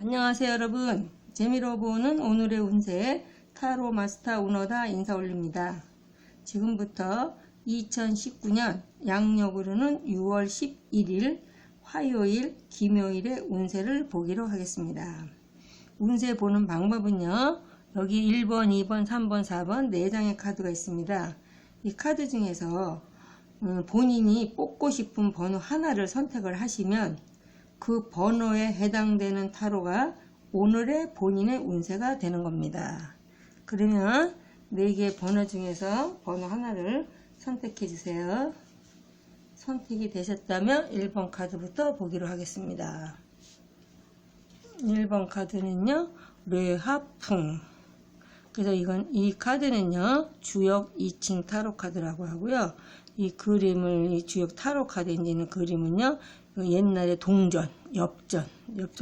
안녕하세요 여러분. 재미로 보는 오늘의 운세 타로 마스터 운어다 인사 올립니다. 지금부터 2019년 양력으로는 6월 11일 화요일 김요일의 운세를 보기로 하겠습니다. 운세 보는 방법은요, 여기 1번 2번 3번 4번 4장의 카드가 있습니다. 이 카드 중에서 본인이 뽑고 싶은 번호 하나를 선택을 하시면 그 번호에 해당되는 타로가 오늘의 본인의 운세가 되는 겁니다. 그러면 4개의 번호 중에서 번호 하나를 선택해 주세요. 선택이 되셨다면 1번 카드부터 보기로 하겠습니다. 1번 카드는요, 뇌하풍. 그래서 이 카드는요, 주역 2층 타로 카드라고 하고요. 이 그림을, 이 주역 타로 카드에 있는 그림은요, 옛날에 동전, 엽전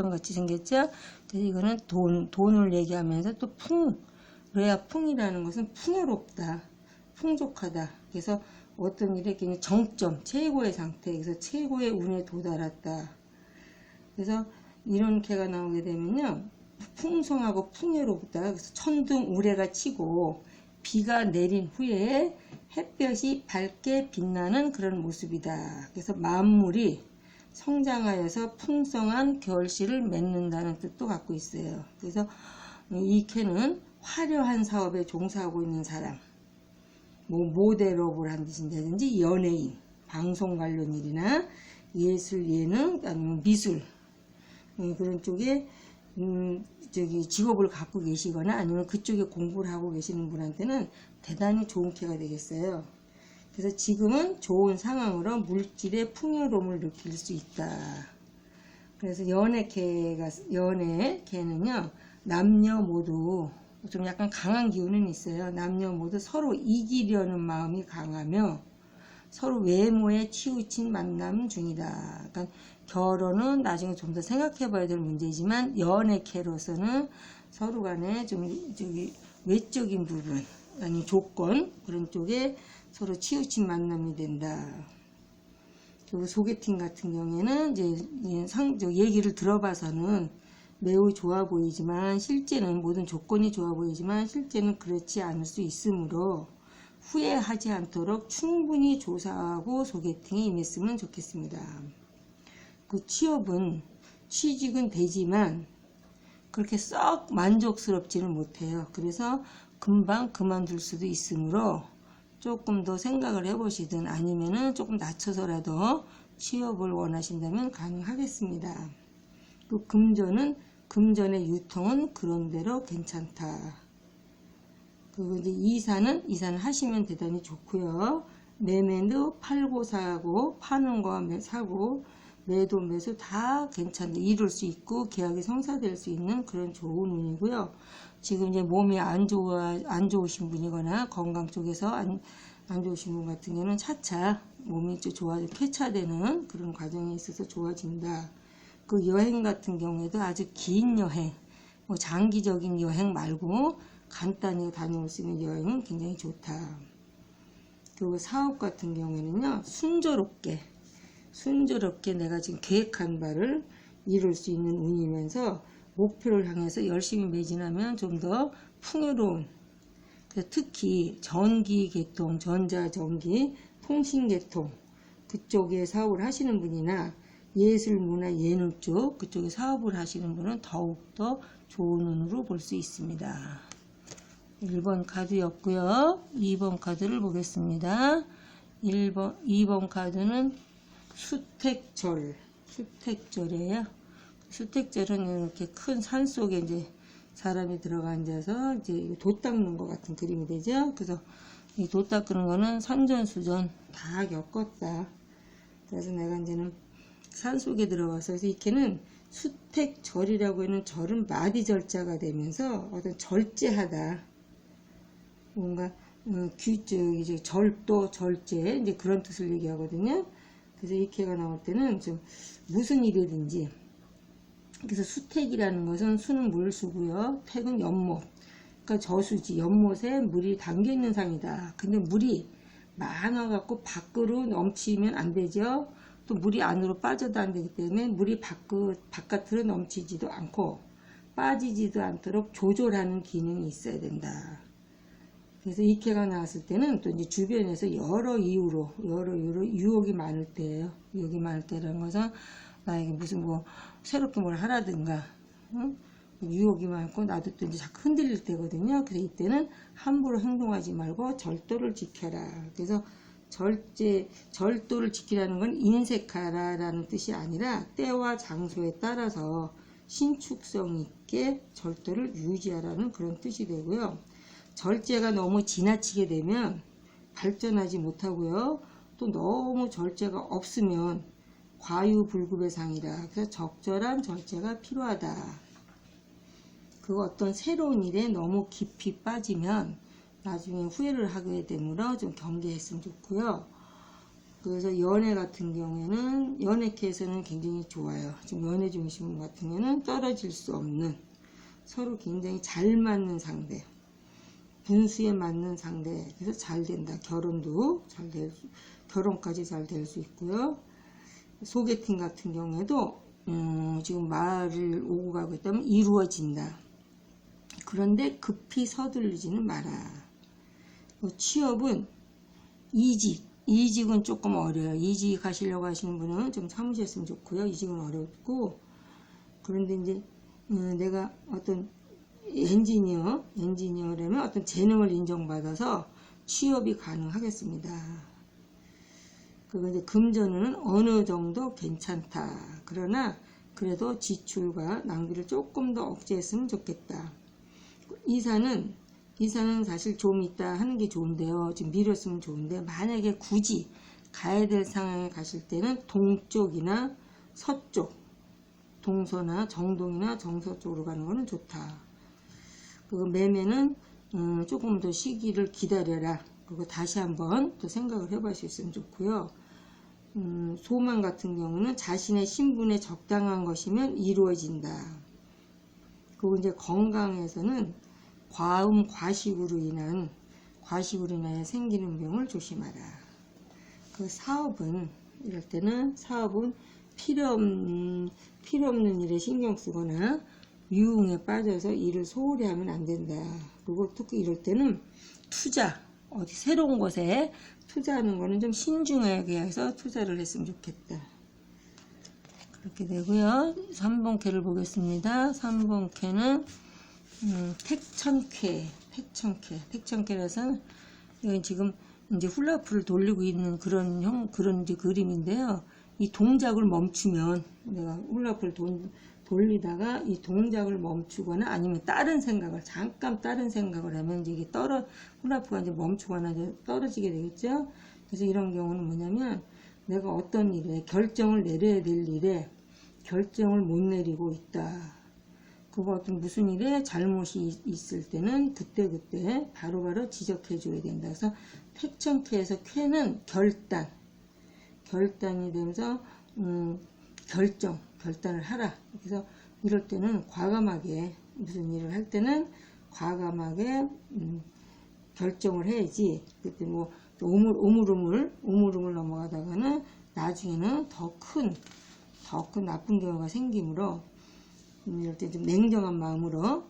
같이 생겼죠? 그래서 이거는 돈을 얘기하면서 또 뇌하풍이라는 것은 풍요롭다, 풍족하다. 그래서 어떤 일에 그냥 정점, 최고의 상태, 그래서 최고의 운에 도달했다. 그래서 이렇게가 나오게 되면요, 풍성하고 풍요롭다. 그래서 천둥 우레가 치고 비가 내린 후에 햇볕이 밝게 빛나는 그런 모습이다. 그래서 만물이 성장하여서 풍성한 결실을 맺는다는 뜻도 갖고 있어요. 그래서 이 캐는 화려한 사업에 종사하고 있는 사람, 모델업을 한 뜻인다든지 연예인, 방송 관련 일이나 예술, 예능, 아니면 미술, 그런 쪽에 직업을 갖고 계시거나 아니면 그쪽에 공부를 하고 계시는 분한테는 대단히 좋은 캐가 되겠어요. 그래서 지금은 좋은 상황으로 물질의 풍요로움을 느낄 수 있다. 그래서 연애캐는요, 남녀 모두 좀 약간 강한 기운은 있어요. 남녀 모두 서로 이기려는 마음이 강하며 서로 외모에 치우친 만남 중이다. 그러니까 결혼은 나중에 좀 더 생각해 봐야 될 문제지만 연애캐로서는 서로 간에 좀 외적인 부분, 아니 조건, 그런 쪽에 서로 치우친 만남이 된다. 그리고 소개팅 같은 경우에는 이제 얘기를 들어봐서는 매우 좋아 보이지만 실제는 모든 조건이 좋아 보이지만 실제는 그렇지 않을 수 있으므로 후회하지 않도록 충분히 조사하고 소개팅에 임했으면 좋겠습니다. 그 취직은 되지만 그렇게 썩 만족스럽지는 못해요. 그래서 금방 그만둘 수도 있으므로 조금 더 생각을 해보시든 아니면은 조금 낮춰서라도 취업을 원하신다면 가능하겠습니다. 그 금전의 유통은 그런대로 괜찮다. 그리고 이제 이사는 하시면 대단히 좋고요. 매매도 팔고 사고, 파는 거 사고, 매도 매수 다 괜찮다. 이룰 수 있고 계약이 성사될 수 있는 그런 좋은 운이고요. 지금 이제 몸이 안 좋으신 분이거나 건강 쪽에서 안 좋으신 분 같은 경우는 차차 몸이 좀 쾌차되는 그런 과정에 있어서 좋아진다. 그 여행 같은 경우에도 아주 긴 여행, 장기적인 여행 말고 간단히 다녀올 수 있는 여행은 굉장히 좋다. 그리고 사업 같은 경우에는요, 순조롭게 내가 지금 계획한 바를 이룰 수 있는 운이면서 목표를 향해서 열심히 매진하면 좀 더 풍요로운, 특히 전기계통, 전자전기, 통신계통 그쪽에 사업을 하시는 분이나 예술, 문화, 예능 쪽 그쪽에 사업을 하시는 분은 더욱더 좋은 운으로 볼 수 있습니다. 1번 카드였고요. 2번 카드를 보겠습니다. 2번 카드는 수택절이에요. 수택절은 이렇게 큰 산 속에 이제 사람이 들어가 앉아서 이제 돛 닦는 것 같은 그림이 되죠. 그래서 이 돛 닦는 거는 산전수전 다 겪었다. 그래서 내가 이제는 산 속에 들어가서, 그래서 이렇게는 수택절이라고 하는 절은 마디절자가 되면서 어떤 절제하다. 뭔가 절도, 절제, 이제 그런 뜻을 얘기하거든요. 그래서 이렇게가 나올 때는 좀 무슨 일이든지, 그래서 수택이라는 것은 수는 물수고요, 택은 연못, 그러니까 저수지, 연못에 물이 담겨 있는 상이다. 근데 물이 많아갖고 밖으로 넘치면 안 되죠. 또 물이 안으로 빠져도 안 되기 때문에 물이 바깥으로 넘치지도 않고, 빠지지도 않도록 조절하는 기능이 있어야 된다. 그래서 이케가 나왔을 때는 또 이제 주변에서 여러 이유로 유혹이 많을 때예요. 유혹이 많을 때라는 것은 나에게 무슨 뭐 새롭게 뭘 하라든가, 응? 유혹이 많고 나도 또 이제 자꾸 흔들릴 때거든요. 그래서 이때는 함부로 행동하지 말고 절도를 지켜라. 그래서 절도를 지키라는 건 인색하라라는 뜻이 아니라 때와 장소에 따라서 신축성 있게 절도를 유지하라는 그런 뜻이 되고요. 절제가 너무 지나치게 되면 발전하지 못하고요. 또 너무 절제가 없으면 과유불급의 상이다. 그래서 적절한 절제가 필요하다. 그 어떤 새로운 일에 너무 깊이 빠지면 나중에 후회를 하게 되므로 좀 경계했으면 좋고요. 그래서 연애 같은 경우에는 연애캐에서는 굉장히 좋아요. 지금 연애 중심 같은 경우는 떨어질 수 없는 서로 굉장히 잘 맞는 상대, 분수에 맞는 상대. 그래서 잘 된다. 결혼까지 잘 될 수 있고요. 소개팅 같은 경우에도 지금 말을 오고 가고 있다면 이루어진다. 그런데 급히 서두르지는 마라. 취업은 이직은 조금 어려요. 이직 하시려고 하시는 분은 좀 참으셨으면 좋고요. 이직은 어렵고, 그런데 이제 내가 어떤 엔지니어라면 어떤 재능을 인정받아서 취업이 가능하겠습니다. 그리고 이제 금전은 어느 정도 괜찮다. 그러나 그래도 지출과 낭비를 조금 더 억제했으면 좋겠다. 이사는 사실 좀 이따 하는 게 좋은데요. 지금 미뤘으면 좋은데, 만약에 굳이 가야 될 상황에 가실 때는 동쪽이나 서쪽, 동서나 정동이나 정서 쪽으로 가는 거는 좋다. 그리고 매매는 조금 더 시기를 기다려라. 그리고 다시 한번 또 생각을 해볼 수 있으면 좋고요. 소망 같은 경우는 자신의 신분에 적당한 것이면 이루어진다. 그리고 이제 건강에서는 과음 과식으로 인하여 생기는 병을 조심하라. 그 사업은 이럴 때는 필요 없는 일에 신경 쓰거나 유흥에 빠져서 일을 소홀히 하면 안 된다. 그리고 특히 이럴 때는 어디 새로운 곳에 투자하는 거는 좀 신중하게 해서 투자를 했으면 좋겠다. 그렇게 되고요. 3번 캐를 보겠습니다. 3번 캐는 택천캐라서 이건 지금 이제 훌라후프를 돌리고 있는 그런 이제 그림인데요. 이 동작을 멈추면, 내가 훌라후프를 돌리다가 이 동작을 멈추거나 아니면 잠깐 다른 생각을 하면 이제 이게 훌라후프가 이제 멈추거나 이제 떨어지게 되겠죠. 그래서 이런 경우는 뭐냐면, 내가 어떤 일에 결정을 내려야 될 일에 결정을 못 내리고 있다. 그거 어떤 무슨 일에 잘못이 있을 때는 그때 바로바로 지적해 줘야 된다. 그래서 택천캐에서 쾌는 결단이 되면서 결단을 하라. 그래서 이럴 때는 과감하게, 무슨 일을 할 때는 과감하게 결정을 해야지. 그때 뭐 오물오물 넘어가다가는 나중에는 더 큰 나쁜 경우가 생기므로, 이럴 때 좀 냉정한 마음으로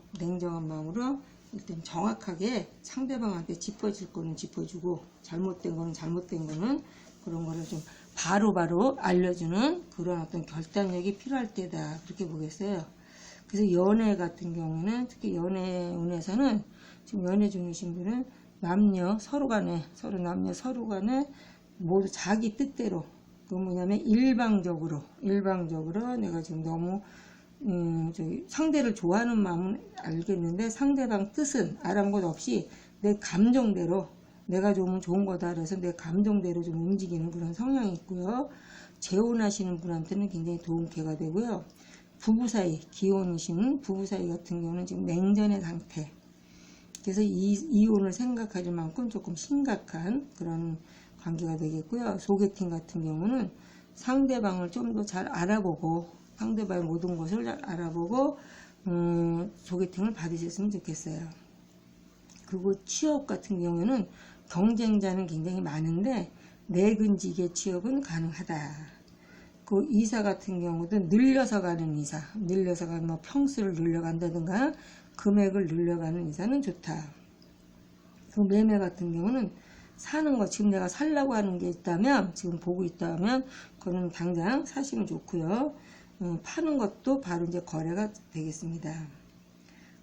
일단 정확하게 상대방한테 짚어질 거는 짚어주고, 잘못된 거는 그런 거를 좀 바로바로 알려주는 그런 어떤 결단력이 필요할 때다. 그렇게 보겠어요. 그래서 연애 같은 경우는, 특히 연애운에서는 지금 연애 중이신 분은 서로 간에 모두 자기 뜻대로, 그 뭐냐면 일방적으로 내가 지금 너무 상대를 좋아하는 마음은 알겠는데 상대방 뜻은 아랑곳 없이 내 감정대로, 내가 좋으면 좋은 거다 그래서 내 감정대로 좀 움직이는 그런 성향이 있고요. 재혼하시는 분한테는 굉장히 도움캐가 되고요. 기혼이신 부부 사이 같은 경우는 지금 냉전의 상태. 그래서 이혼을 생각할 만큼 조금 심각한 그런 관계가 되겠고요. 소개팅 같은 경우는 상대방을 좀 더 잘 알아보고, 상대방의 모든 것을 잘 알아보고 소개팅을 받으셨으면 좋겠어요. 그리고 취업 같은 경우는 경쟁자는 굉장히 많은데 내근직의 취업은 가능하다. 그 이사 같은 경우도 늘려서 가는 이사, 늘려서 가는 뭐 평수를 늘려간다든가 금액을 늘려가는 이사는 좋다. 그 매매 같은 경우는 사는 거, 지금 내가 살라고 하는 게 있다면, 지금 보고 있다면 그거는 당장 사시면 좋고요. 파는 것도 바로 이제 거래가 되겠습니다.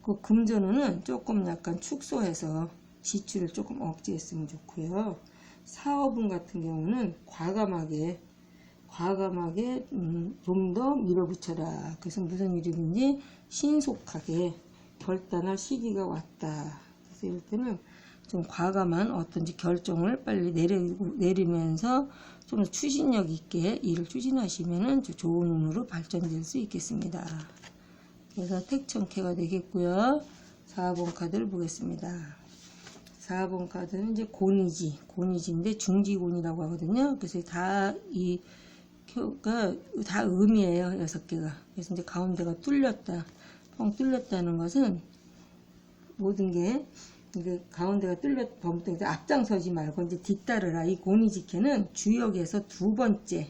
그 금전운은 조금 약간 축소해서 지출을 조금 억제했으면 좋고요. 사업운 같은 경우는 과감하게 좀 더 밀어붙여라. 그래서 무슨 일이든지 신속하게 결단할 시기가 왔다. 그래서 이럴 때는 좀 과감한 어떤지 결정을 빨리 내리면서 좀 추진력 있게 일을 추진하시면은 좋은 운으로 발전될 수 있겠습니다. 그래서 택천캐가 되겠고요. 4번 카드를 보겠습니다. 4번 카드는 이제 곤이지인데 중지곤이라고 하거든요. 그래서 다 음이에요. 6개가. 그래서 이제 가운데가 뚫렸다. 뻥 뚫렸다는 것은 모든 게 이게 가운데가 범부터 이제 앞장서지 말고 이제 뒤따르라. 이 곤이지캐는 주역에서 두 번째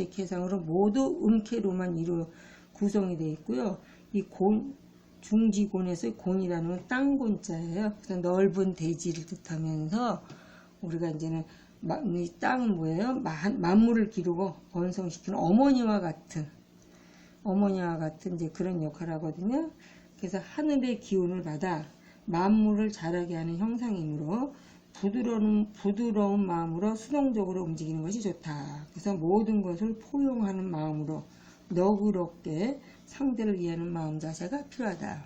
캐상으로 모두 음캐로만 구성이 되어 있고요. 이 중지곤에서 곤이라는 건 땅곤자예요. 그래서 넓은 대지를 뜻하면서 우리가 이제는 이 땅은 뭐예요? 만물을 기르고 번성시키는 어머니와 같은 이제 그런 역할을 하거든요. 그래서 하늘의 기운을 받아 만물을 자라게 하는 형상이므로 부드러운 마음으로 수동적으로 움직이는 것이 좋다. 그래서 모든 것을 포용하는 마음으로 너그럽게 상대를 이해하는 마음 자세가 필요하다.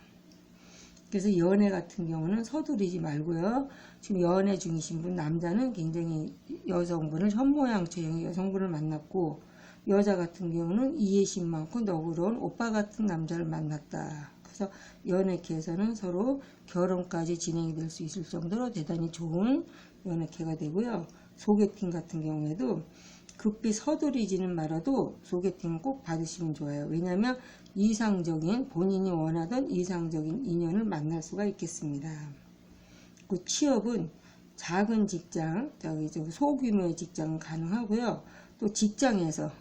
그래서 연애 같은 경우는 서두르지 말고요. 지금 연애 중이신 분, 남자는 굉장히 여성분을 현모양처형의 여성분을 만났고, 여자 같은 경우는 이해심 많고 너그러운 오빠 같은 남자를 만났다. 그래서 연애캐에서는 서로 결혼까지 진행이 될 수 있을 정도로 대단히 좋은 연애캐가 되고요. 소개팅 같은 경우에도 급히 서두르지는 말아도 소개팅은 꼭 받으시면 좋아요. 왜냐하면 본인이 원하던 이상적인 인연을 만날 수가 있겠습니다. 그 취업은 작은 직장, 소규모의 직장은 가능하고요. 또 직장에서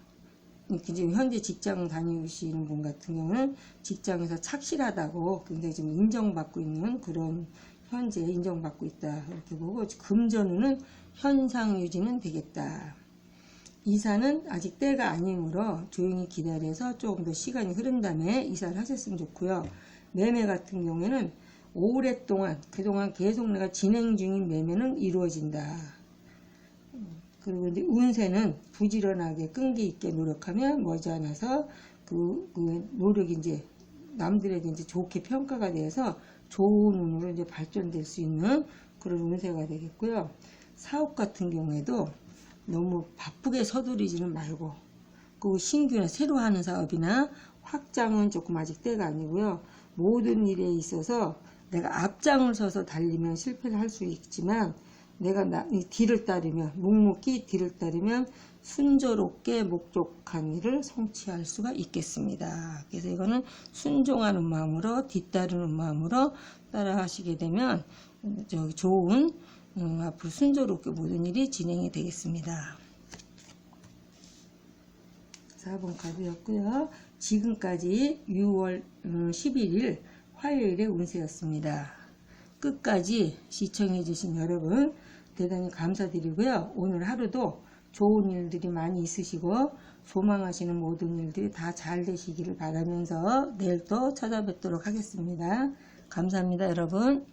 현재 직장 다니시는 분 같은 경우는 직장에서 착실하다고 굉장히 좀 인정받고 있는 그런 현재 인정받고 있다 이렇게 보고, 금전운은 현상 유지는 되겠다. 이사는 아직 때가 아니므로 조용히 기다려서 조금 더 시간이 흐른 다음에 이사를 하셨으면 좋고요. 매매 같은 경우에는 오랫동안 그동안 계속 내가 진행 중인 매매는 이루어진다. 그리고 이제 운세는 부지런하게 끈기 있게 노력하면 머지않아서 그 노력이 이제 남들에게 이제 좋게 평가가 돼서 좋은 운으로 이제 발전될 수 있는 그런 운세가 되겠고요. 사업 같은 경우에도 너무 바쁘게 서두르지는 말고, 그 신규나 새로 하는 사업이나 확장은 조금 아직 때가 아니고요. 모든 일에 있어서 내가 앞장을 서서 달리면 실패를 할 수 있지만, 내가 뒤를 따르면, 묵묵히 뒤를 따르면 순조롭게 목적한 일을 성취할 수가 있겠습니다. 그래서 이거는 순종하는 마음으로, 뒤따르는 마음으로 따라 하시게 되면 좋은 앞으로 순조롭게 모든 일이 진행이 되겠습니다. 4번 카드였고요. 지금까지 6월 11일 화요일의 운세였습니다. 끝까지 시청해 주신 여러분 대단히 감사드리고요. 오늘 하루도 좋은 일들이 많이 있으시고 소망하시는 모든 일들이 다 잘 되시기를 바라면서 내일 또 찾아뵙도록 하겠습니다. 감사합니다, 여러분.